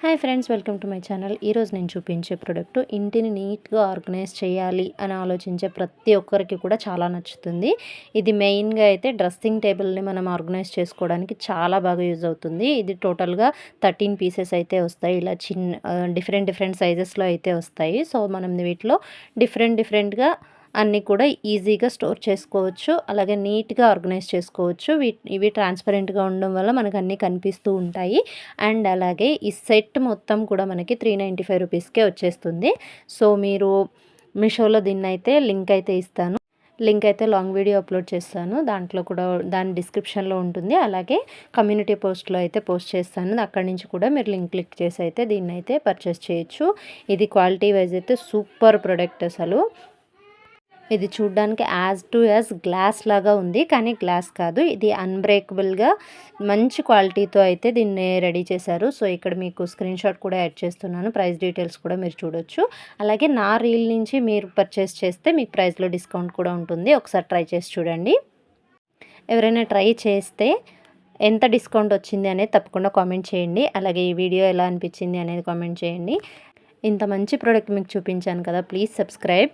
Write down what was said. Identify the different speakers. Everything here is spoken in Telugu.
Speaker 1: Hi friends, welcome to my channel. ఈరోజు నేను చూపించే ప్రోడక్ట్ ఇంటిని నీట్గా ఆర్గనైజ్ చేయాలి అని ఆలోచించే ప్రతి ఒక్కరికి కూడా చాలా నచ్చుతుంది. ఇది మెయిన్గా అయితే డ్రెస్సింగ్ టేబుల్ని మనం ఆర్గనైజ్ చేసుకోవడానికి చాలా బాగా యూజ్ అవుతుంది. ఇది టోటల్గా 13 పీసెస్ అయితే వస్తాయి. ఇలా డిఫరెంట్ సైజెస్లో అయితే వస్తాయి. సో మనం వీటిలో డిఫరెంట్గా అన్నీ కూడా ఈజీగా స్టోర్ చేసుకోవచ్చు. అలాగే నీట్గా ఆర్గనైజ్ చేసుకోవచ్చు. ఇవి ట్రాన్స్పరెంట్గా ఉండడం వల్ల మనకు అన్నీ కనిపిస్తూ ఉంటాయి. అండ్ అలాగే ఈ సెట్ మొత్తం కూడా మనకి 395 రూపీస్కే వచ్చేస్తుంది. సో మీరు మీషోలో దీన్నైతే లింక్ అయితే ఇస్తాను. లింక్ అయితే లాంగ్ వీడియో అప్లోడ్ చేస్తాను. దాంట్లో కూడా దాని డిస్క్రిప్షన్లో ఉంటుంది. అలాగే కమ్యూనిటీ పోస్ట్లో అయితే పోస్ట్ చేస్తాను. అక్కడి నుంచి కూడా మీరు లింక్ క్లిక్ చేసి అయితే దీన్ని అయితే పర్చేస్ చేయొచ్చు. ఇది క్వాలిటీ వైజ్ అయితే సూపర్ ప్రోడక్ట్. అసలు ఇది చూడ్డానికి యాజ్ గ్లాస్ లాగా ఉంది, కానీ గ్లాస్ కాదు. ఇది అన్బ్రేకబుల్గా మంచి క్వాలిటీతో అయితే దీన్ని రెడీ చేశారు. సో ఇక్కడ మీకు స్క్రీన్ షాట్ కూడా యాడ్ చేస్తున్నాను. ప్రైస్ డీటెయిల్స్ కూడా మీరు చూడొచ్చు. అలాగే నా రీల్ నుంచి మీరు పర్చేస్ చేస్తే మీకు ప్రైస్లో డిస్కౌంట్ కూడా ఉంటుంది. ఒకసారి ట్రై చేసి చూడండి. ఎవరైనా ట్రై చేస్తే ఎంత డిస్కౌంట్ వచ్చింది అనేది తప్పకుండా కామెంట్ చేయండి. అలాగే ఈ వీడియో ఎలా అనిపించింది అనేది కామెంట్ చేయండి. ఇంత మంచి ప్రోడక్ట్ మీకు చూపించాను కదా, ప్లీజ్ సబ్స్క్రైబ్.